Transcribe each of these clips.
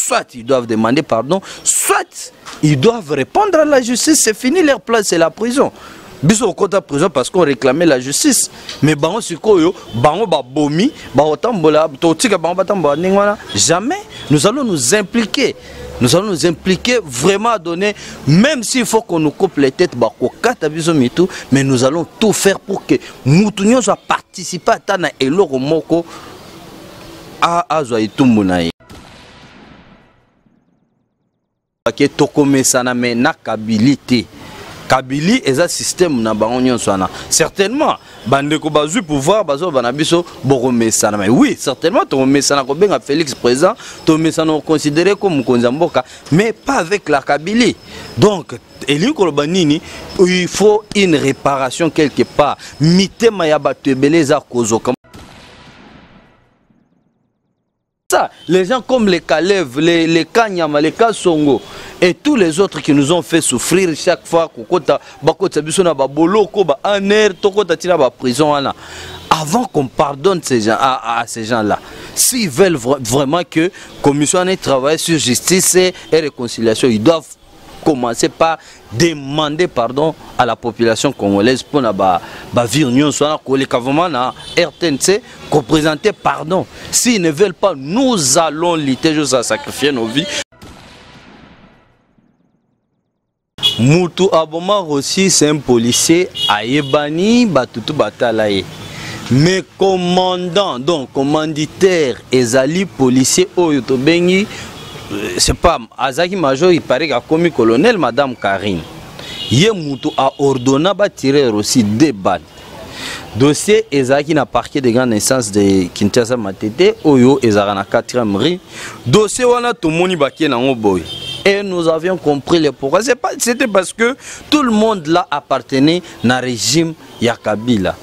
soit ils doivent demander pardon, soit ils doivent répondre à la justice. C'est fini, leur place, c'est la prison. Biso au côté de la prison parce qu'on réclamait la justice. Mais bango sikoyo, bango ba bomi, bango tambola, totika bango batambola ningwana. Jamais. Nous allons nous impliquer. Nous allons nous impliquer vraiment à donner, même s'il faut qu'on nous coupe les têtes, mais nous allons tout faire pour que nous soit participer à Tana et Loromoko à Zoïtumbunaï. Que tokome sana me nakabilité. Kabili est un système na bango sana. Certainement, bande ko bazu pouvoir bazo banabiso borome sana. Mais oui, certainement to mesana ko benga Félix présent, to mesana considéré comme konzamboka, mais pas avec la Kabili. Donc Eli Kolobanini, il faut une réparation quelque part. Mitema ya bato ebeleza kozoka. Ça, les gens comme les Kalev, les Kanyama, les Kasongo et tous les autres qui nous ont fait souffrir chaque fois avant qu'on pardonne ces gens, à ces gens-là, s'ils veulent vraiment que la commission travaille sur justice et réconciliation, ils doivent commencer par demander pardon à la population congolaise pour la réunion soit que les gouvernements na RTNC qu'on présenter pardon. S'ils ne veulent pas, nous allons lutter jusqu'à sacrifier nos vies. Moutou Aboma aussi c'est un policier à Yebani Batutu Batalaye. Mais commandant donc commanditaire ezali policier Oyotobengi. C'est pas Azaki Major, il paraît qu'il a commis colonel Madame Karine. Yemoutou a ordonné de tirer aussi des balles. Dossier Ezaki n'a parquet de grande naissance de Kinshasa Matete, Oyo Ezara 4e rue. Dossier wana Tomoni Baké na Ngoboy. Et nous avions compris le pourquoi. C'était parce que tout le monde là appartenait à régime Yakabila.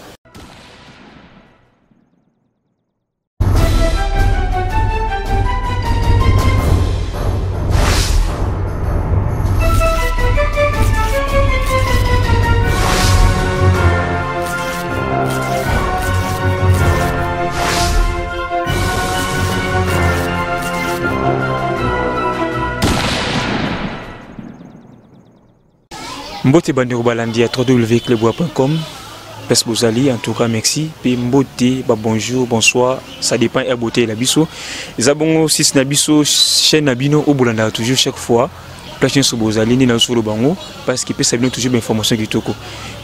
Mbote Bandero Balandi à www.clubwa.com. Pes Bozali, en tout cas merci. Puis Mbote, bonjour, bonsoir. Ça dépend de la beauté la biso. Zabongo 6 nabiso, chaîne Nabino au Bolanda toujours chaque fois. Plachien sur Bozali, ni dans le bango, parce qu'il peut savoir toujours l'information qui toko.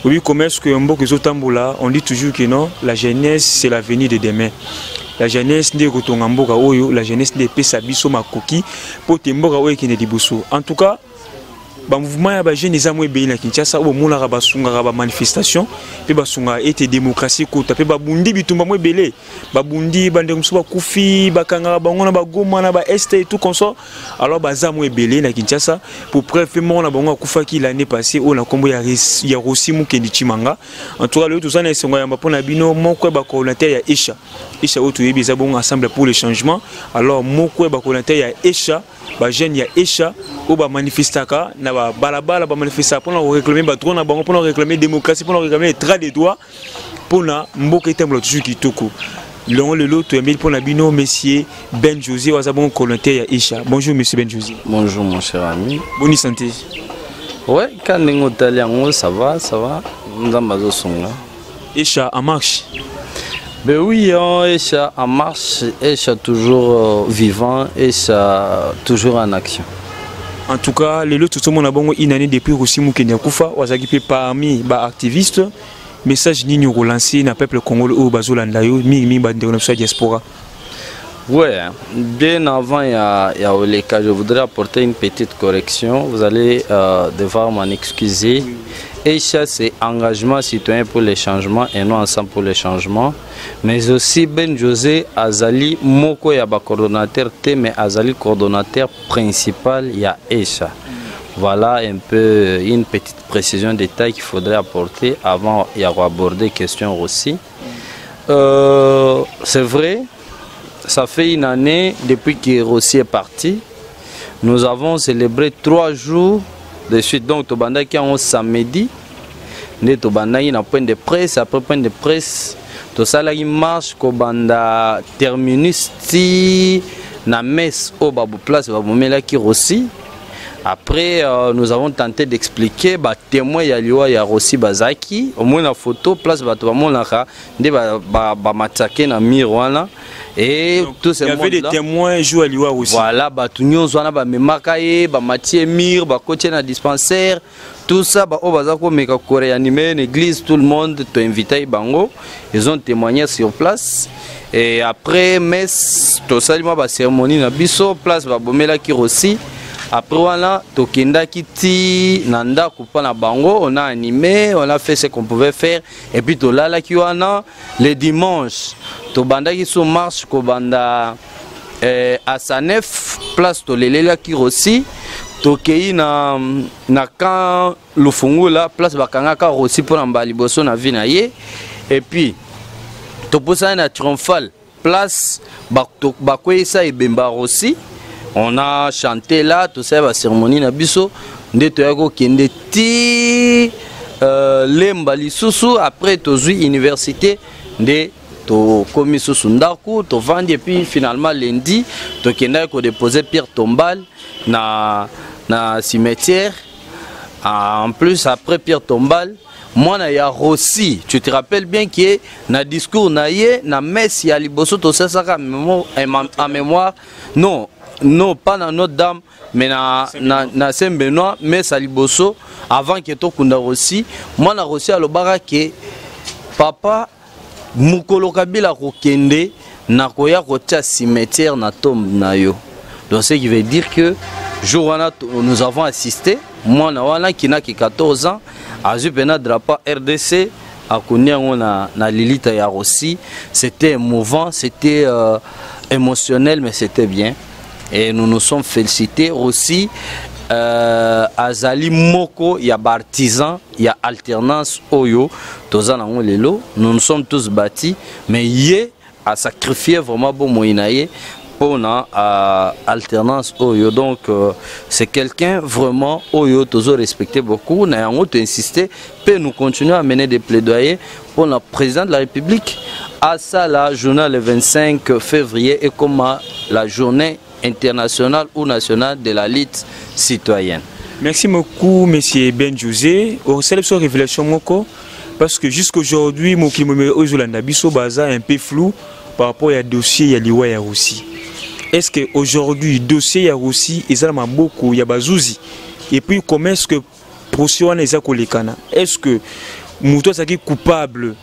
Oui, comme est-ce que Mbote Zotambola, on dit toujours que non, la jeunesse c'est l'avenir de demain. La jeunesse n'est pas Oyo, la jeunesse n'est pas Sabiso Makoki, pour Temboka Oyo qui n'est pas Diboso. En tout cas, le mouvement ya ba jeune ezamwe be na Kinshasa o mona ba sunga ba manifestation pe ba sunga ete démocratie kota pe ba bundi bitumba mwe belé ba bundi bande musu ba kufi ba kanga ba ngona ba goma na ba est et tout comme ça. Alors ba zamwe belé na Kinshasa pour préférement na bango kufa ki l'année passée o na kombo ya Rossi Mukendi Chimanga. En tout cas le tout ça na songa ya mapona bino moko ba coordinateur ya Esha o to yebi za bongo ensemble pour le changement. Alors moko ba coordinateur ya Esha ba jeune ya Esha o ba manifestaka na ba balabala ba manifesta pour réclamer ba droit na bango pour réclamer démocratie pour réclamer les droits des droits pour na mboka itembo toujours kitoko le lot Emile pour na bino monsieur Ben José wazabon colonel ya Esha. Bonjour monsieur Ben José. Bonjour mon cher ami. Bonne santé. Ouais, quand on est ça va nous songa. Esha en marche. Ben oui, Esha en marche, Esha toujours vivant, Esha toujours en action. En tout cas, les autres tout le monde a bon une année depuis Rossi Mukendi Kufa, wazaki parmi les activistes, message ni nous relancer na peuple congolais au bazolanda yo mi bande sur diaspora. Ouais, bien avant il y a Oleka, je voudrais apporter une petite correction. Vous allez devoir m'en excuser. Esha c'est engagement citoyen pour les changements et non ensemble pour les changements. Mais aussi Ben José Azali Moko Yaba coordonnateur T, mais Azali coordonnateur principal y a Esha. Voilà un peu une petite précision détail qu'il faudrait apporter avant d'aborder les questions aussi. C'est vrai, ça fait une année depuis que Rossi est parti. Nous avons célébré 3 jours de suite. Donc, Tobanda qui est samedi, Tobanda qui a un point de presse, après point de presse, tout ça là il marche, Tobanda terminus, na messe au babu place babomela ki Rossi. Après, nous avons tenté d'expliquer, témoin yaliwa ya Rossi bazaki, au moins la photo, place batobamonaka, de matsake na miroana. Et donc, tout ce monde-là. Il y avait des témoins jouent à liwa aussi. Voilà, batunyo zwana ba memakaye, ba matie mir, ba coacher na dispensaire, tout ça, au bazako meka koréanimé, l'église, tout le monde, te invité bango. Ils ont témoigné sur place. Et après, messe, tout ça, ba cérémonie na biso, place babomela ki Rossi. Après, voilà, Tokenda Kiti, Nanda, Kupana Bango, on a animé, on a fait ce qu'on pouvait faire. Et puis, Tolala Kiwana, les dimanches, Tobanda qui sont marche, Kobanda à Sanef, place Tolelela Kirossi, Tokei na kan Lufungu là, place Bakangaka Rossi pour Nambali Bosso na Vinaye. Et puis, Toposa na Triomphal, place Bakwesa et Bemba Rossi. On a chanté là, tout ça, la cérémonie na biso, de toyako kende ti lemba lisusu après tozui université de to komiso sundaku to vandi et puis finalement lundi to kenda ko déposer pierre tombale na cimetière. En plus après pierre tombale, moi na ya Rossi, tu te rappelles bien que na discours na ye na messe ya liboso to ça en mémoire non. Non, pas dans Notre-Dame, mais na Saint-Benoît, mais Saliboso, avant que tu kunda Rossi, moi na Rossi à l'obara que papa Mukolo Kabila Kokende na koya kotia cimetière na tombe na yo. Donc ce qui veut dire que jour nous avons assisté, moi na wana qui n'a que 14 ans, a eu pena drapeau RDC à Kounia na Lilita ya Rossi, c'était émouvant, c'était émotionnel mais c'était bien. Et nous nous sommes félicités aussi. Azali Moko, il y a artisan, il y a alternance Oyo, nous nous sommes tous bâtis, mais Yé a sacrifié vraiment bon moïnaye pour la alternance Oyo. Donc c'est quelqu'un vraiment Oyo, toujours respecté beaucoup. Nous avons insisté, puis nous continuons à mener des plaidoyers pour le président de la République. À ça, la journée le 25 février est comme la journée international ou national de la lutte citoyenne. Merci beaucoup, monsieur Ben José. Au célèbre révélation moko parce que jusqu'aujourd'hui, mon climat Ozolanda-Bisso Baza est un peu flou par rapport au dossier Yaliwa ya Rossi. Est-ce qu'aujourd'hui, le dossier ya Rossi, il y a beaucoup, il y a Bazouzi. Et puis, comment est-ce que procès est est-ce que Mouto est coupable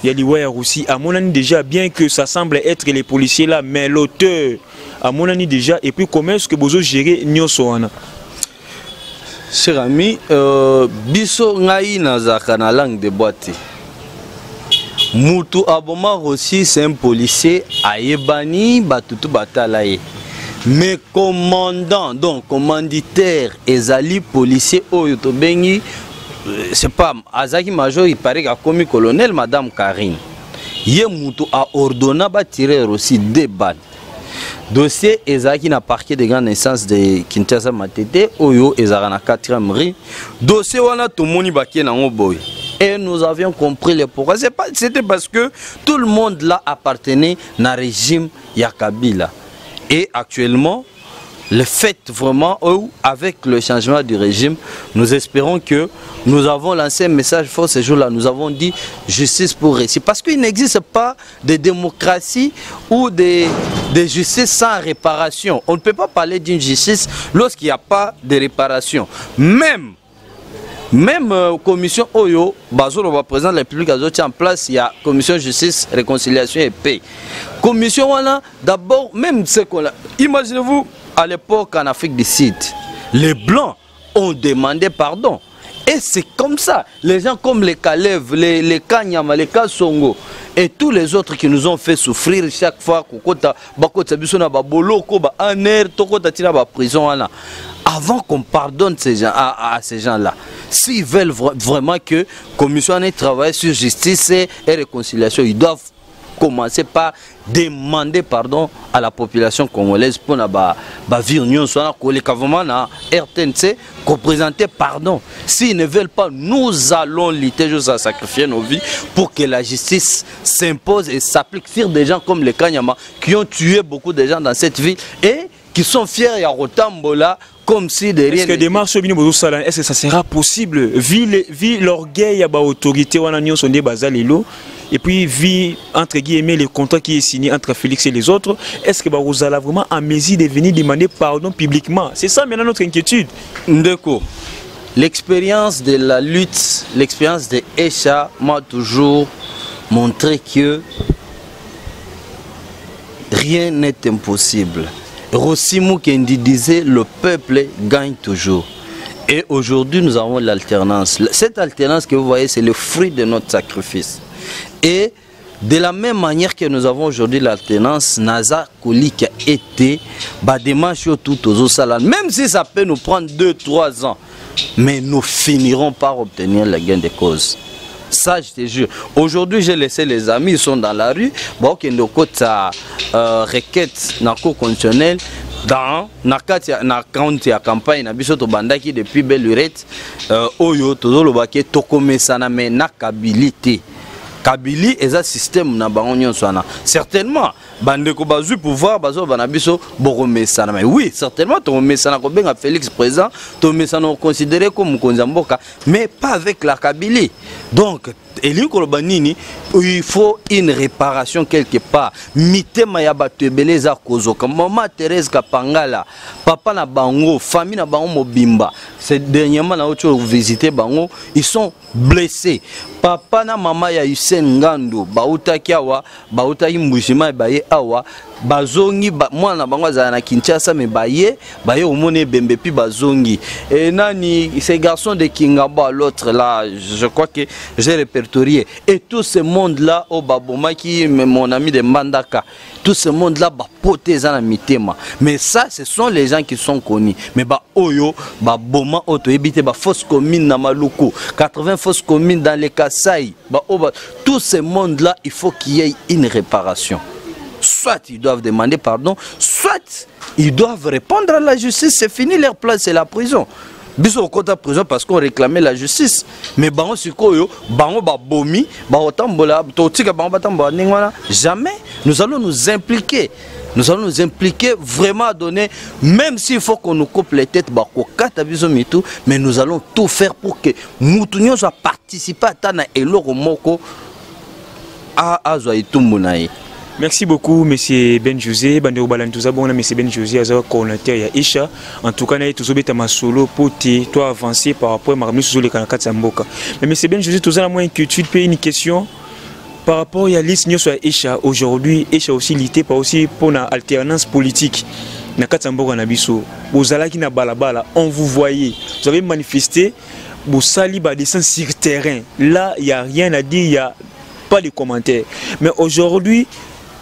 Yaliwa ya Rossi, à mon avis déjà, bien que ça semble être les policiers là, mais l'auteur, à mon avis déjà, et puis comment est-ce que vous gérez Nyosoana? Cher ami, biso ngai nazaka na langue de boîte. Moutou Aboma Rossi, c'est un policier ayebani batutu batalaye. Mais commandant, donc commanditaire, ezali policier oyo bengi. C'est pas Azaki Major, il paraît qu'il a commis colonel Madame Karine. Yé Moutou a ordonné de tirer aussi des balles. Dossier Ezaki n'a parquet de grande naissance de Kinshasa Matete, Oyo Ezara na 4e rue. Dossier wana tout moni baké na ngoboy. Et nous avions compris le pourquoi. C'était parce que tout le monde là appartenait à régime Yakabila. Et actuellement, le fait vraiment, avec le changement du régime, nous espérons que nous avons lancé un message fort ce jour-là. Nous avons dit justice pour récit. Parce qu'il n'existe pas de démocratie ou de justice sans réparation. On ne peut pas parler d'une justice lorsqu'il n'y a pas de réparation. Même commission Oyo, Bazolo va président de la République en place, il y a commission justice, réconciliation et paix. Commission voilà, d'abord, même ce qu'on a. Imaginez-vous, à l'époque en Afrique du Sud, les Blancs ont demandé pardon. Et c'est comme ça. Les gens comme les Kalev, les Kanyama, les Kasongo et tous les autres qui nous ont fait souffrir chaque fois avant qu'on pardonne ces gens, à ces gens-là. S'ils veulent vraiment que la commission travaille sur justice et réconciliation, ils doivent commencer par demander pardon à la population congolaise pour la vie union soit vraiment na RTNC représenter pardon. S'ils ne veulent pas, nous allons lutter jusqu'à sacrifier nos vies pour que la justice s'impose et s'applique sur des gens comme les Kanyama qui ont tué beaucoup de gens dans cette ville et qui sont fiers à Rotambola comme si de rien. Est-ce que des marches est-ce que ça sera possible vu l'orgueil à l'autorité et puis vu entre guillemets le contrat qui est signé entre Félix et les autres, est-ce que vous allez vraiment en mesure de venir demander pardon publiquement? C'est ça maintenant notre inquiétude. Ndeko, l'expérience de la lutte, l'expérience de Echa m'a toujours montré que rien n'est impossible. Rosimou Kendi disait le peuple gagne toujours. Et aujourd'hui nous avons l'alternance. Cette alternance que vous voyez, c'est le fruit de notre sacrifice. Et de la même manière que nous avons aujourd'hui l'alternance, Naza Koli qui a été démarche tout aux salades, même si ça peut nous prendre 2-3 ans, mais nous finirons par obtenir le gain de cause. Ça, je te jure. Aujourd'hui, j'ai laissé les amis, ils sont dans la rue. Bon, qui nous coûte requête dans le cours conditionnel. Dans la campagne, depuis Bellurette, Oyo, Tozolo Baké, Tokome Saname, Nakabilité. Kabili est un système na bango swana. Certainement, bande ko bazu pouvoir bazo banabiso borome sana. Mais oui, certainement ton mesana ko benga Félix présent, ton mesana considéré comme Konzamboka, mais pas avec la Kabili. Donc il faut une réparation quelque part. Mitema ya bato ebeleza kozoka. Maman Thérèse Kapangala, papa na bango, famille na bango mobimba. C'est dernièrement na autre visité bango, ils sont blessés. Papa na maman ya Hussein Ngando, bautaki awa, bautaki Mbushima baye awa, bazongi mwana bango za na Kinshasa me baye omone bembepi bazongi. Et nani ces garçons de Kingaba l'autre là, je crois que j'ai répertorié. Et tout ce monde-là, au Baboma, qui est mon ami de Mandaka, tout ce monde-là, poté zana mitema. Mais ça, ce sont les gens qui sont connus. Mais Oyo, Boma, Oto, Ebite, fausse commune na Maluku, 80 fausses communes dans les Kasaï, tout ce monde-là, il faut qu'il y ait une réparation. Soit ils doivent demander pardon, soit ils doivent répondre à la justice. C'est fini, leur place, c'est la prison. Biso kota prison parce qu'on réclamait la justice. Mais bango sikoyo, bango bomi, baotambola, totika bango batambola ningwana, jamais nous allons nous impliquer. Nous allons nous impliquer vraiment à donner, même s'il faut qu'on nous coupe les têtes, mais nous allons tout faire pour que nous soit participer à Tana et Loromoko à Zoïtumbunaï. Merci beaucoup, M. Ben-José. Bandero Balantouza, bon, M. Ben-José, Azawa, coordinateur ya Isha. En tout cas, nous avons solo pour toi avancer par rapport à Marmi Souzou les Kanakat Samboka. Mais M. Ben-José, tu as la moins inquiétude, une question par rapport à la liste sur Isha. Aujourd'hui, Isha aussi lité par aussi pour la alternance politique. Nakatamboka Nabiso, vous allez na balabala, on vous voyait, vous avez manifesté, vous sali descendre sur terrain. Là, il n'y a rien à dire, il n'y a pas de commentaires. Mais aujourd'hui,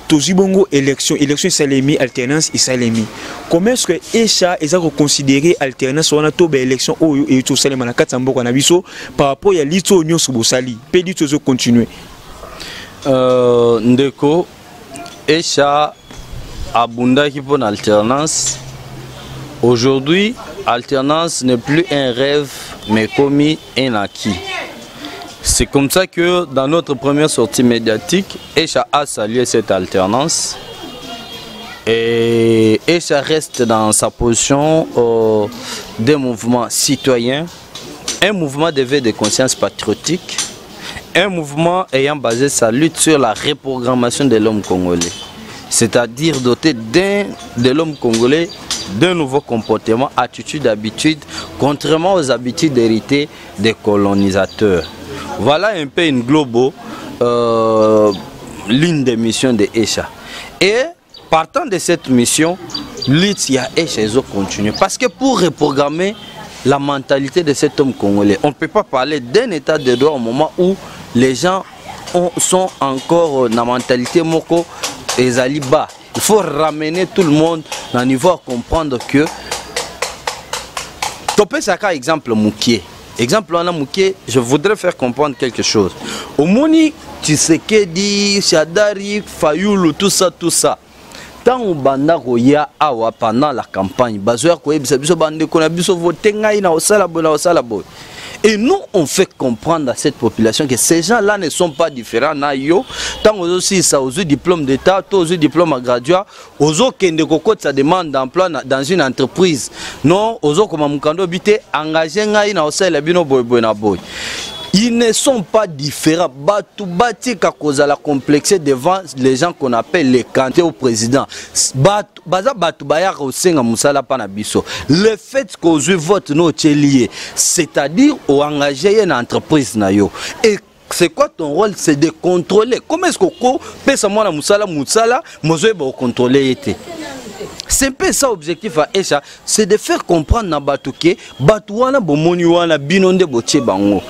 Tozibongo élection Salemi, alternance et Salemi. Comment est-ce que Echa est considéré alternance ou on a élection et tout Salemi na Katambo Kanabiso par rapport à l'ito union sur Bosali. Pédi toujours continuer. Ndeko Echa abunda qui pour alternance. Aujourd'hui, alternance n'est plus un rêve mais commis un acquis. C'est comme ça que dans notre première sortie médiatique, Echa a salué cette alternance et Echa reste dans sa position des mouvements citoyens, un mouvement d'éveil de conscience patriotique, un mouvement ayant basé sa lutte sur la reprogrammation de l'homme congolais, c'est-à-dire doté de l'homme congolais d'un nouveau comportement, attitude, habitude, contrairement aux habitudes héritées des colonisateurs. Voilà un peu une globo, l'une des missions de Echa. Et partant de cette mission, l'ITIA Echa continue. Parce que pour reprogrammer la mentalité de cet homme congolais, on ne peut pas parler d'un état de droit au moment où les gens sont encore dans la mentalité moko et zaliba. Il faut ramener tout le monde dans le niveau à comprendre que Topé Saka exemple Moukié. Exemple, je voudrais faire comprendre quelque chose. Omoni Tshisekedi, Shadari, Fayulu, tout ça. Tant on banda koya awa pendant la campagne, bazoya koye biso bande kona biso voter ngai na osala boy. Et nous on fait comprendre à cette population que ces gens-là ne sont pas différents na yo. Tant aussi ça aux diplôme d'état, aux diplôme graduat, aux kende kokot sa demande d'emploi dans une entreprise. Non, aux comme mukando bité engagé ngai na osala bino boy na boy. Ils ne sont pas différents. Batu cause la complexité devant les gens qu'on appelle les candidats au président. Le fait qu'on vote nos lié, c'est-à-dire au engager une entreprise et c'est quoi ton rôle? C'est de contrôler. Comment est-ce qu'on peut savoir Moussala, contrôler? C'est un peu ça l'objectif à Echa, c'est de faire comprendre na Batouké, Batouana Bomoniwana Binonde Boche Bango.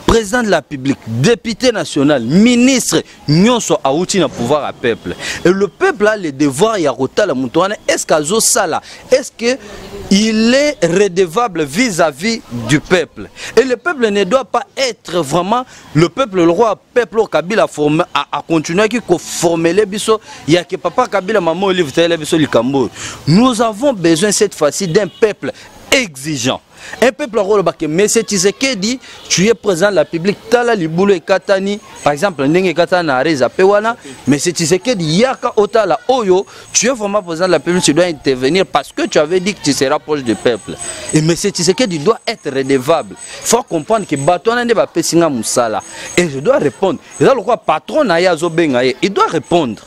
Président de la République, député national, ministre, nous sommes à outil de pouvoir à peuple. Et le peuple a le devoir, il y a la moutouane. Est-ce qu'Azo Sala, est-ce qu'il est redevable vis-à-vis du peuple? Et le peuple ne doit pas être vraiment le peuple, le roi, peuple au Kabila à continuer à former les bisous. Il y a que papa Kabila, maman Olive, nous avons besoin cette fois-ci d'un peuple exigeant. Un peuple rôle mais c'est Tshisekedi, tu es président de la République, Tala Liboulou et Katani, par exemple, Ndenge Katana Areza Pewana, mais c'est Tshisekedi, Yaka Otala Oyo, tu es vraiment président de la République, tu dois intervenir parce que tu avais dit que tu seras proche du peuple. Et mais c'est Tshisekedi doit être redevable. Il faut comprendre que Batouana ne va pas Pessinga Moussala. Et je dois répondre. Et là, le quoi, patron Naya Zobengaye, il doit répondre.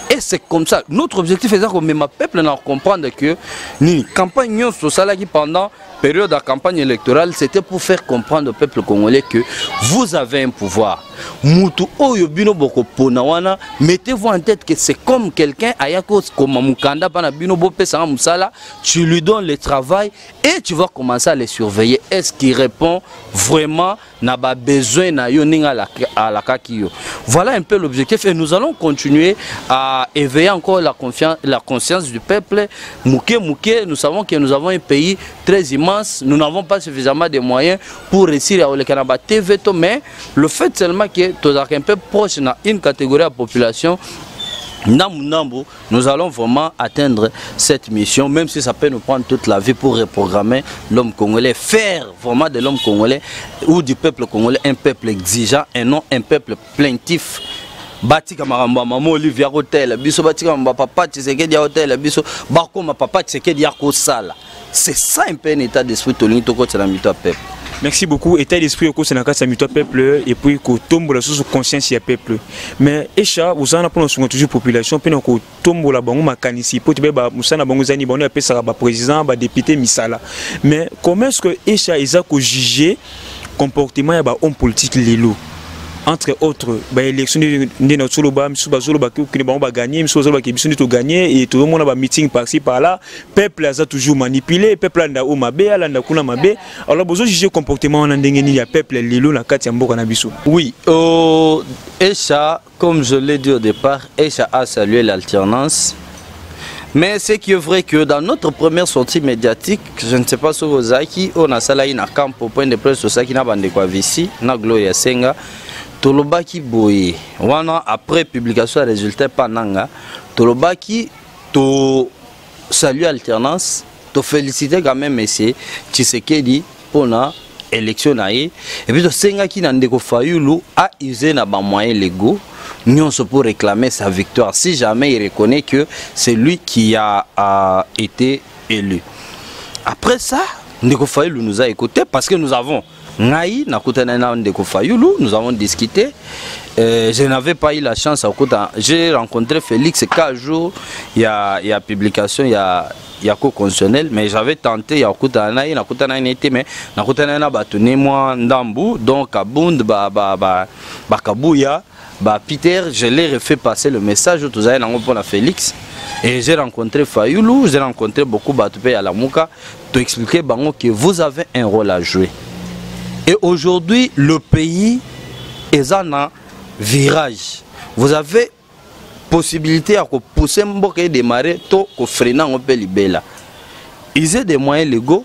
Et c'est comme ça. Notre objectif est que même le peuple n'a comprendre que ni campagne sociale qui pendant période de campagne électorale, c'était pour faire comprendre au peuple congolais que vous avez un pouvoir. Mutu oyo bino boko ponawana, mettez-vous en tête que c'est comme quelqu'un ayako comme mukanda pana bino bo pesa musala, tu lui donnes le travail et tu vas commencer à les surveiller. Est-ce qu'il répond vraiment n'a pas besoin na yo ninga à la kakio. Voilà un peu l'objectif et nous allons continuer à éveiller encore la conscience du peuple. Mouké, nous savons que nous avons un pays très immense, nous n'avons pas suffisamment de moyens pour réussir à le Canada TV, mais le fait seulement que tu es un peu proche dans une catégorie de la population, nous allons vraiment atteindre cette mission, même si ça peut nous prendre toute la vie pour reprogrammer l'homme congolais, faire vraiment de l'homme congolais ou du peuple congolais un peuple exigeant et non un peuple plaintif. Batika maramba maman Olivier Hotel, biso batika mba papa Tshisekedi Hotel, biso bakoma papa Tshisekedi Akosala. C'est ça un peu un état d'esprit to lingi to ko tsala mito peuple. Merci beaucoup. État d'esprit au Sénégal, c'est un peuple et puis qu'on tombe la sous conscience du peuple. Mais Echa, vous en apprenez sur toujours population, puis qu'on tombe la banque macanisi, pour tu vois, nous sommes banques zani, banques appelé ça président, député misala. Mais comment est-ce que Echa ils a jugé comportement ya homme politique lelo? Entre autres, l'élection de notre Soloba, Missouba qui va gagner, Missouba qui va gagner, et tout le monde a un meeting par-ci par-là. Le peuple a toujours manipulé, le peuple a un mabé, a kuna mabé. Alors, besoin de juger le comportement en Andengeni, le peuple, l'élo, la carte, Yambo, Kanabiso. Oui, Echa, comme je l'ai dit au départ, Echa a salué l'alternance. Mais c'est qui est vrai que dans notre première sortie médiatique, je ne sais pas sur vos acquis, on a salé un camp au point de presse sur ça qui n'a pas de quoi ici, na Gloria Senga. Tolobaki boye wana après publication des résultats pananga Tolobaki to salut alternance to féliciter quand même monsieur Tshisekedi pour la élection naie et puis to senga ki na ndeko Fayulu a usé na ba moyens légaux nyonso pour réclamer sa victoire si jamais il reconnaît que c'est lui qui a été élu. Après ça ndeko Fayulu nous a écouté parce que nous avons Naï, nous avons discuté. Je n'avais pas eu la chance. J'ai rencontré Félix 4 jours. Il y a publication, il y a co-constitutionnel, mais j'avais tenté. Il y a donc Kabund, Kabouya, Peter, je l'ai refait passer le message pour la Félix. Et j'ai rencontré Fayulu, j'ai rencontré beaucoup Batupé à la Mouka pour expliquer que vous avez un rôle à jouer. Et aujourd'hui, le pays est en un virage. Vous avez possibilité à pousser un démarrer, à freiner un peu libéla. Ils ont des moyens légaux,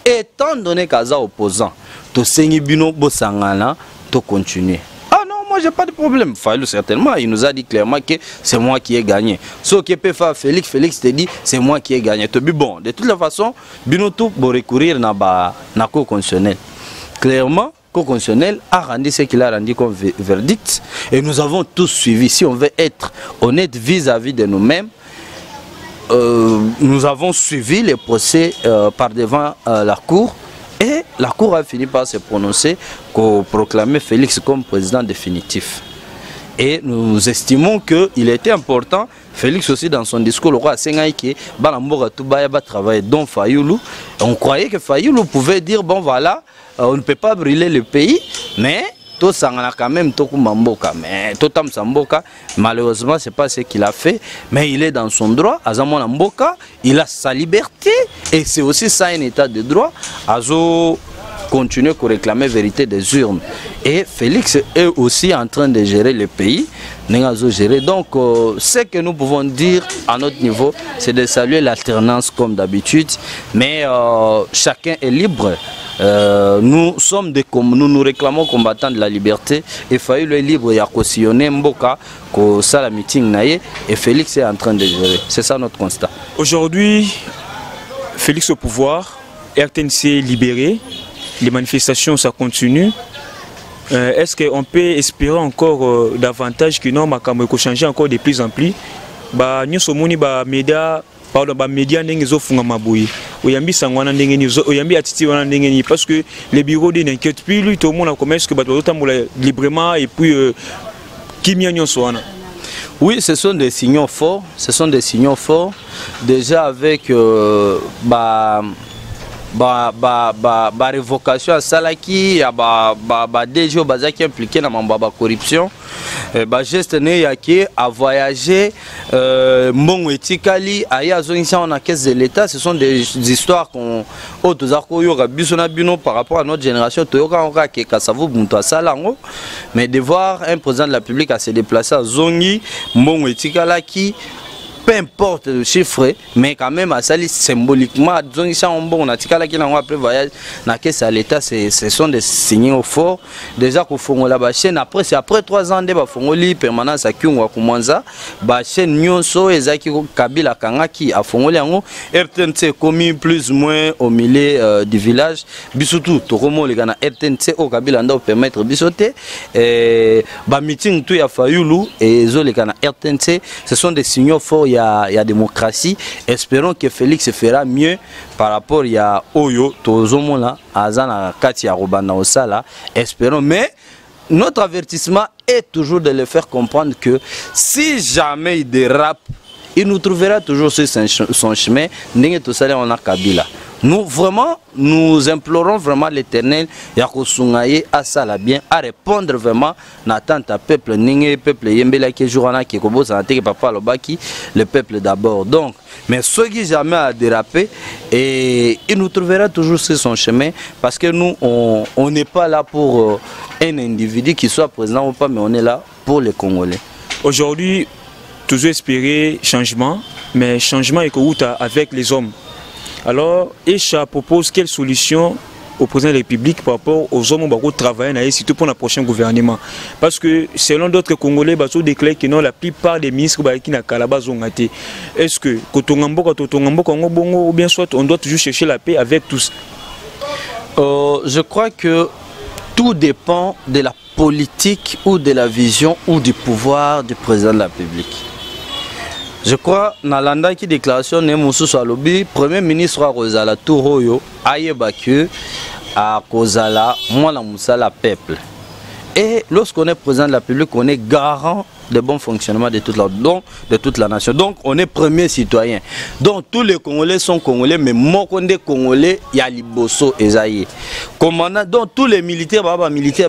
étant donné qu'ils sont opposants, to sengi bino bosangana, tout continuer. Ah non, moi j'ai pas de problème. Fayulu certainement, il nous a dit clairement que c'est moi qui ai gagné. Ce qui peut faire Félix te dit c'est moi qui ai gagné. Bon, de toute façon, Binotou pour recourir na cour constitutionnelle. Clairement, cour constitutionnelle a rendu ce qu'il a rendu comme verdict et nous avons tous suivi. Si on veut être honnête vis-à-vis de nous-mêmes, nous avons suivi les procès par devant la cour et la cour a fini par se prononcer pour proclamer Félix comme président définitif. Et nous estimons qu'il était important, Félix aussi dans son discours, le roi Sengaïke, Balamboga Toubaya va travailler dans Fayulu. On croyait que Fayulu pouvait dire, bon voilà, on ne peut pas brûler le pays, mais tout ça quand même malheureusement c'est pas ce qu'il a fait, mais il est dans son droit. Azamona Mboka, il a sa liberté et c'est aussi ça un état de droit. Azo continue à réclamer vérité des urnes et Félix est aussi en train de gérer le pays. Donc ce que nous pouvons dire à notre niveau, c'est de saluer l'alternance comme d'habitude, mais chacun est libre. Nous sommes nous réclamons combattants de la liberté et Fayulu est libre, il y a cautionné Mboka que ça la meeting naïe et Félix est en train de gérer. C'est ça notre constat. Aujourd'hui, Félix au pouvoir, RTNC libéré, les manifestations ça continue. Est-ce qu'on peut espérer encore davantage que non, ma changer encore de plus en plus? Nous sommes médias. Ba média ndenge zo funga maboyi oyambi sangwana ndenge ni oyambi atiti wana ndenge ni parce que les bureaux n'inquiètent plus lui tout le monde a commerce que bato tambola librement et puis kimia nyonso wana. Oui, ce sont des signaux forts, déjà avec révocation à Salaki, DG Bazaki impliqué dans la corruption. Geste Neyaki a voyagé, Mbongo Etikali, Aya Zonissa en caisse de l'État. Ce sont des histoires qu'on par rapport à notre génération. Mais de voir un président de la République à se déplacer à Zongi, Mbongo Etikala qui, peu importe le chiffre, mais quand même à ça symboliquement, on a après voyage, à l'État, ce sont des signaux forts. Déjà qu'on fait la chaîne, après c'est après 3 ans de Fongoli permanence à Kyungwa Kumanza, chaîne Nyonso et Zaki Kabila Kangaki à Fongoli en RTNC commis plus ou moins au milieu du village. Bisoutou, Toromo les gars RTNC au Kabila Nda permettre bisoter et meeting tout ya Fayulu et zo les gars RTNC, ce sont des signaux forts. Il y a démocratie. Espérons que Félix fera mieux par rapport à Oyo, Tozomola, Azana, Katia, Robana, Osala. Espérons, mais notre avertissement est toujours de le faire comprendre que si jamais il dérape, il nous trouvera toujours sur son chemin. On a Kabila. Nous implorons vraiment l'Éternel à ça la bien, à répondre vraiment n'attente à peuple peuple yembela qui jourana qui kobo santé papa lobaki le peuple d'abord. Donc mais ceux qui jamais a dérapé et il nous trouvera toujours sur son chemin parce que nous on n'est pas là pour un individu qui soit président ou pas, mais on est là pour les Congolais. Aujourd'hui, toujours espérer changement, mais changement est avec les hommes. Alors, Echa propose quelle solution au président de la République par rapport aux hommes qui travaillent, surtout pour le prochain gouvernement? Parce que selon d'autres Congolais, ils déclarent que non, la plupart des ministres qui n'ont qu'à la base ont été. Est-ce que ou bien soit on doit toujours chercher la paix avec tous? Je crois que tout dépend de la politique ou de la vision ou du pouvoir du président de la République. Je crois Nalanda qui déclaration Nemoussou Salobi, Premier ministre Rosala Touroyo, Ayebaku, à Kozala, moi la Moussala peuple. Et lorsqu'on est président de la République, on est garant de bon fonctionnement de toute la nation. Donc on est premier citoyen. Donc tous les Congolais sont Congolais, mais Mokonde Congolais, il y a Liboso et Zaïe. Commandant, donc tous les militaires,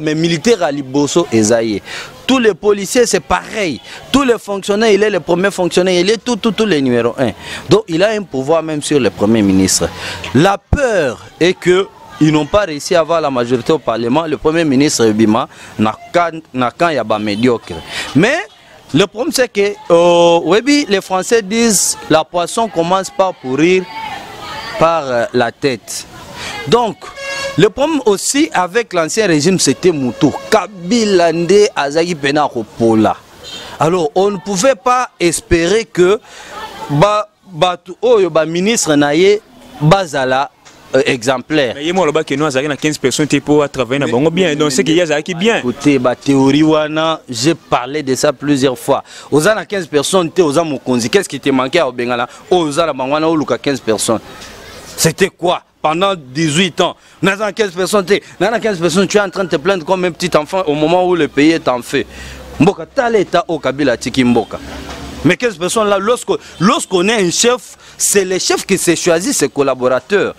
mais militaires à Liboso et Zaïe. Tous les policiers, c'est pareil. Tous les fonctionnaires, il est le premier fonctionnaire, il est tous les numéros 1. Donc il a un pouvoir même sur le Premier ministre. La peur est que ils n'ont pas réussi à avoir la majorité au Parlement. Le Premier ministre Bima n'a qu'un yaba médiocre. Mais le problème c'est que les Français disent la poisson commence par pourrir par la tête. Donc Le problème aussi avec l'ancien régime, c'était Moutou. Kabila nde azaki pena kopola. Alors, on ne pouvait pas espérer que ministre naye bazala exemplaire. Mais moi là-bas que nous avons 15 personnes pour travailler dans bon bien. Donc c'est qu'il y a qui bien. Écoutez, théorie wana, j'ai parlé de ça plusieurs fois. Aux 15 personnes, aux Mokonzi, qu'est-ce qui te manquait à Bengala? Aux Bangwana ou 15 personnes. C'était quoi? Pendant 18 ans, nous avons 15 personnes, tu es en train de te plaindre comme un petit enfant au moment où le pays est en feu. Mboka, t'as l'état au Kabila Tiki Mboka. Mais 15 personnes là, lorsqu'on est un chef, c'est le chef qui s'est choisi ses collaborateurs.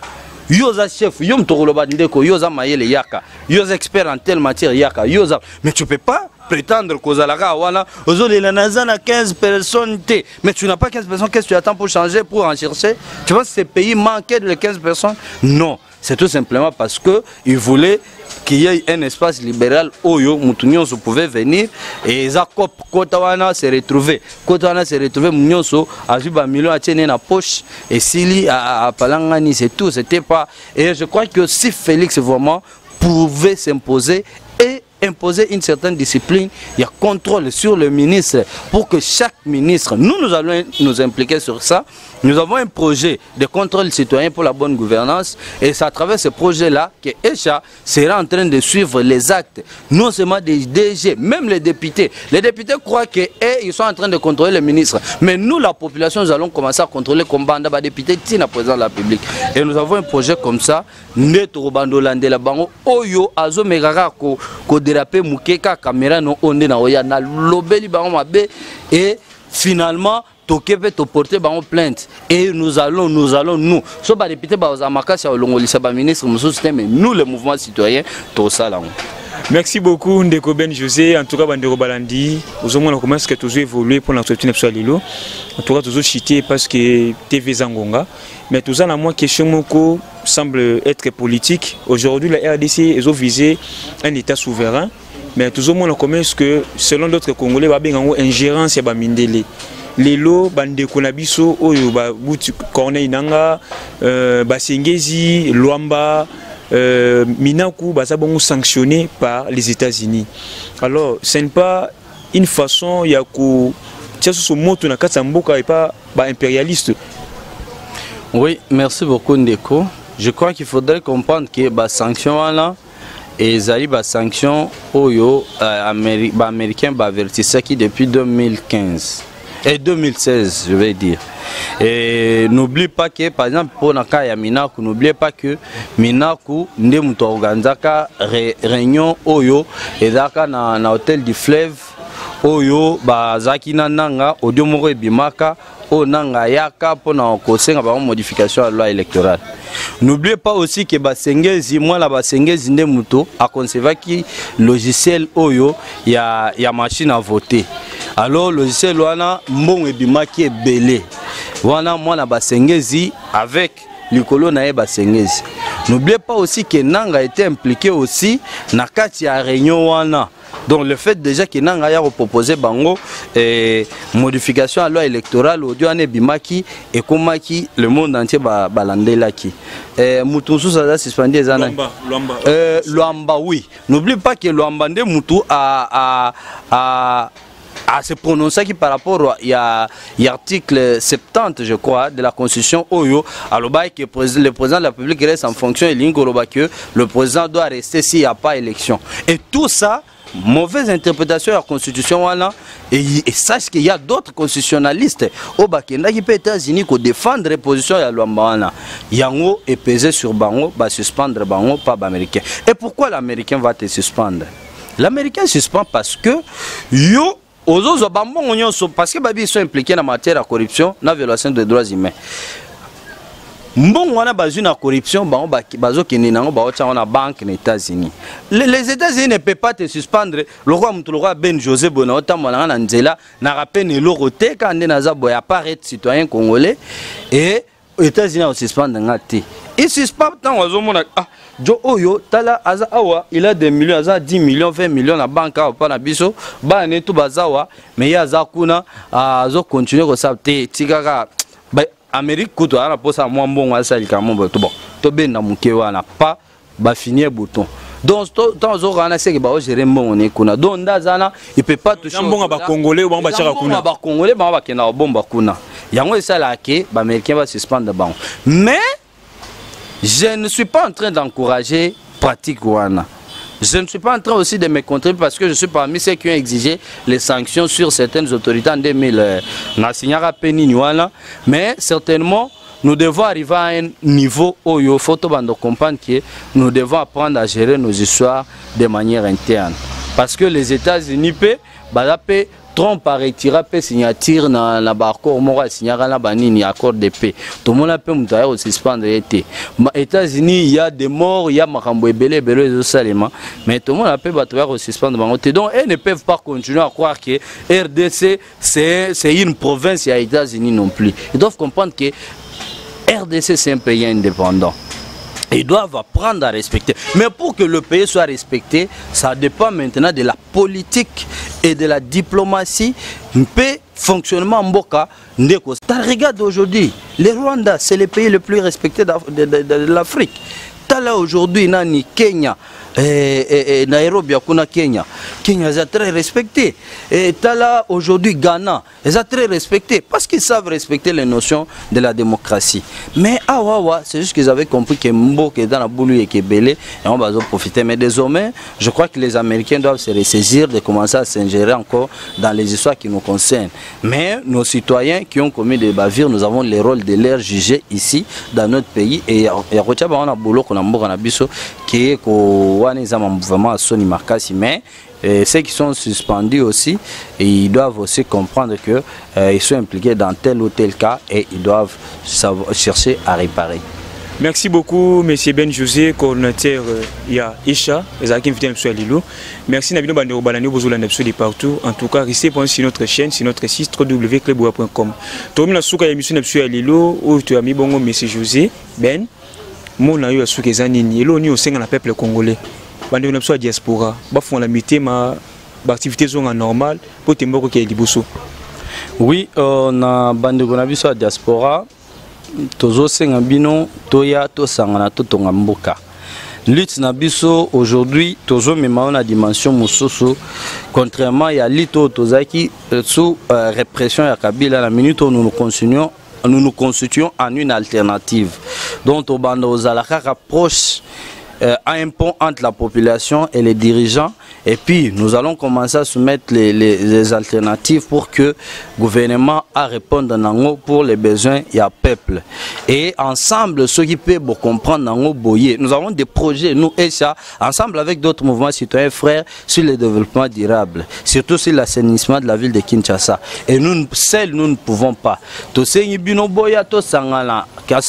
Yoza chef, yom tokoloba ndeko, yoza mayele yaka, yoza expert en telle matière yaka, yoza. Mais tu peux pas prétendre qu'aux alaka wana, aux autres il en a 15 personnes. Mais tu n'as pas 15 personnes, qu'est-ce que tu attends pour changer, pour en chercher? Tu vois ce pays manquait de 15 personnes? Non, c'est tout simplement parce que ils voulaient qu'il y ait un espace libéral où Moutounionso pouvait venir et Zakop Kotawana s'est retrouvé. Kotawana s'est retrouvé, Mounionso a vu un million à tenir dans la poche et Sili à Palangani, c'est tout. C'était pas. Et je crois que si Félix vraiment pouvait s'imposer et imposer une certaine discipline, il y a contrôle sur le ministre pour que chaque ministre, nous allons nous impliquer sur ça. Nous avons un projet de contrôle citoyen pour la bonne gouvernance et c'est à travers ce projet-là que ECHA sera en train de suivre les actes, non seulement des DG, même les députés. Les députés croient qu'ils sont en train de contrôler les ministres, mais nous, la population, nous allons commencer à contrôler comme banda ba député tina président de la République. Et nous avons un projet comme ça, neto bando landela bango oyo azo megara ko déraper mukeka caméra no onde na oya na lobeli bango mabe et finalement tokepe to porter bango plainte et nous allons so ba député ba ozamaka sa olongolisa ba ministre muso système nous le mouvement citoyen to sala. Merci beaucoup Ndeko Ben José, en tout cas Bandero Balandi, aux hommes on commence que toujours évoluer pour l'entretien de Lilo. En tout cas toujours chité parce que TV Zangonga, mais tout ça la moins question moko semble être politique. Aujourd'hui la RDC est visé un état souverain, mais toujours on commence que selon d'autres Congolais ba benga ingérence ya ba mindele. Lelo bandeko na biso oyo ba buti Corneille Nanga Basengezi Luamba Minaku bazabongo sanctionné par les États-Unis. Alors ce n'est pas une façon ya ko tchaso so moto na kata mboka et pas impérialiste. Oui, merci beaucoup Ndeko. Je crois qu'il faudrait comprendre que ba sanction là et zali ba sanction oyo américain ba avertissaki qui depuis 2015. Et 2016, je vais dire. Et n'oublie pas que, par exemple, pour Naka Minaku, n'oubliez pas que Minaku, nous avons organisé réunion Oyo et Zaka na hôtel du fleuve Oyo, Zaki Nanga, Odio Moro et Bimaka, Onanga Yaka pour une modification à la loi électorale. N'oubliez pas aussi que Basengezi, moi la Basengezi Ndemuto a conservé qui logiciel Oyo, il y a machine à voter. Alors le logiciel wana mbong ebimaki ebele. Wana mwana Basengezi avec Likolo na Basengezi. N'oubliez pas aussi que Nanga a été impliqué aussi na kati ya réunion wana. Donc le fait déjà que Nanga a proposé bango modification à la loi électorale audio ane bimaki et komaki le monde entier balandelaki. Moutousou ça a suspendu les années. Luamba oui. N'oublie pas que Luamba nde Moutou a se prononcer qui par rapport à l'article 70 je crois de la constitution Oyo alors que le président de la République reste en fonction et que le président doit rester s'il n'y a pas élection et tout ça mauvaise interprétation de la constitution voilà et sache qu'il y a d'autres constitutionnalistes au Bakenda qui peut États-Unis qui défendre les positions de Luamba yango et peser sur bango va suspendre bango pas américain. Et pourquoi l'américain va te suspendre? L'américain suspend parce que yo aux autres parce que ils sont impliqués dans la matière de corruption, dans la violation des droits humains. Bon, on a besoin de corruption, bazo qui n'est pas na banque aux États-Unis. Les États-Unis ne peuvent pas te suspendre. Le roi Ben José Bonota Molana Nzela n'a rappelé l'oroté quand Nazaboy apparaît citoyen congolais et les États-Unis ont suspendu ngati. Ils suspendent tant aux hommes Jo Oyo tala aza awa il a des millions aza 10 millions 20 millions na banque a pas na biso ba ne tout bazawa mais ya za kuna azo continuer ko sabte tikaka ba Amérique kuto ana posa mwambongo asa likambo to bon to benda muke wana pas ba finir bouton. Donc dans orana c'est que ba gérer mon kuna. Donc ndazana il peut pas toucher. Jambon ba congolais ou ba chaka kuna. Ba congolais ba kena bomba kuna. Yango ça là que ba américain va suspendre ba. Mais je ne suis pas en train d'encourager pratique wana. Je ne suis pas en train aussi de me contribuer parce que je suis parmi ceux qui ont exigé les sanctions sur certaines autorités en 2000. Mais certainement, nous devons arriver à un niveau où il faut comprendre que nous devons apprendre à gérer nos histoires de manière interne. Parce que les États-Unis peuvent Trump a retiré la signature dans l'accord, accord de paix. Tout le monde peut suspendre l'été. Aux États-Unis, il y a des morts, il y a des mais tout le monde peut suspendre. Donc, ils ne peuvent pas continuer à croire que RDC, c'est une province aux États-Unis non plus. Ils doivent comprendre que RDC, c'est un pays indépendant. Ils doivent apprendre à respecter. Mais pour que le pays soit respecté, ça dépend maintenant de la politique et de la diplomatie. Mais fonctionnement Mboka, regarde aujourd'hui, le Rwanda, c'est le pays le plus respecté de l'Afrique. Là aujourd'hui, Nani, Kenya, Nairobi, Kenya. Kenya est très respecté. Et là aujourd'hui, Ghana est très respecté parce qu'ils savent respecter les notions de la démocratie. Mais c'est juste qu'ils avaient compris que Mboka est dans la boule et que Belé, et on va en profiter. Mais désormais, je crois que les Américains doivent se ressaisir de commencer à s'ingérer encore dans les histoires qui nous concernent. Mais nos citoyens qui ont commis des bavures, nous avons le rôle de les juger ici, dans notre pays. Et on a boulot qu'on a qui est vraiment à Sony Marcasi, mais ceux qui sont suspendus aussi, ils doivent aussi comprendre qu'ils sont impliqués dans tel ou tel cas et ils doivent chercher à réparer. Merci beaucoup, M. Ben José, coordinateur Isha, les invité à Lilo. Merci Nabino Bandero Balani Bozola de partout. En tout cas, restez sur notre chaîne, sur notre site www.cleboa.com. Tourne la émission à Lilo où tu as mis bon M. José Ben. Mon aïe a souké zanini, et l'on y au sein de la peuple congolais. Bandé on a diaspora, bah font la mité ma activité zone normale pour te mboko qui est liboso. Oui, on a bandé on a vu sur la diaspora, tozo senga bino, toya to sangana to tonga mboka. Lutte nabiso aujourd'hui, tozo mema on a dimension musoso, contrairement à lito tozaki sous répression ya Kabila la minute où nous nous constituons en une alternative. Donc, au bando aux alaka rapproche un pont entre la population et les dirigeants. Et puis, nous allons commencer à soumettre les alternatives pour que le gouvernement a répondu pour les besoins du peuple. Et ensemble, ceux qui peuvent comprendre, nous avons des projets, nous et ça, ensemble avec d'autres mouvements citoyens frères, sur le développement durable, surtout sur l'assainissement de la ville de Kinshasa. Et nous, seuls, nous ne pouvons pas. Que ce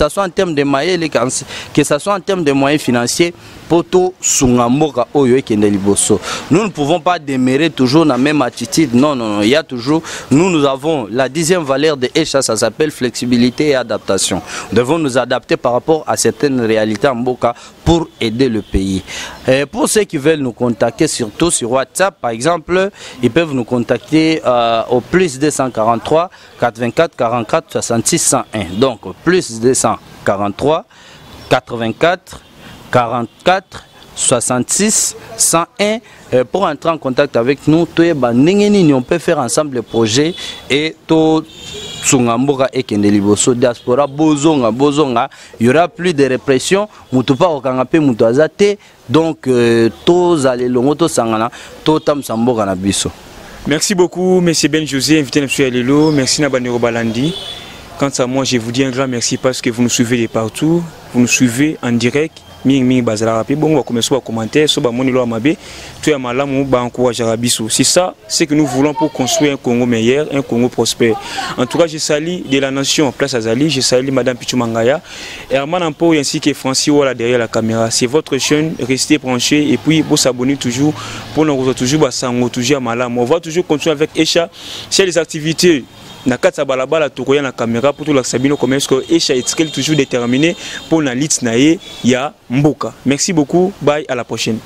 soit en termes de moyens, que ce soit en termes de moyens financiers, poto sungamoka oyo ekende liboso. Nous ne pouvons pas demeurer toujours dans la même attitude. Non, non, non. Il y a toujours. Nous avons la 10e valeur de Esha, ça s'appelle flexibilité et adaptation. Nous devons nous adapter par rapport à certaines réalités en Mboka pour aider le pays. Et pour ceux qui veulent nous contacter, surtout sur WhatsApp, par exemple, ils peuvent nous contacter au plus 243 84 44 66 101. Donc, plus 243 84 44 66 101 pour entrer en contact avec nous. On peut faire ensemble le projet et tout Tsungamboka et Kendeliboso diaspora bozonga bozonga, il y aura plus de répression, mutupa okangape mutuazate, donc tous allez longoto sangana, tout tam samboka na biso. Merci beaucoup, monsieur Ben José, invité à Lelo. Merci Nabandero Balandi. Quant à moi, je vous dis un grand merci parce que vous nous suivez de partout, vous nous suivez en direct. C'est ça, c'est que nous voulons pour construire un Congo meilleur, un Congo prospère. En tout cas, je salue de la nation Place Azali, je salue Madame Pichumangaya, Herman Ampo ainsi que Francis Wala derrière la caméra. C'est votre chaîne, restez branchés et puis vous s'abonner toujours pour nous retrouver toujours à Malam. On va toujours continuer avec Esha sur les activités. Nakata balabala tokoya na caméra pour tout la Sabino commerce que Esha est toujours déterminé pour la liste nae ya Mboka. Merci beaucoup, bye, à la prochaine.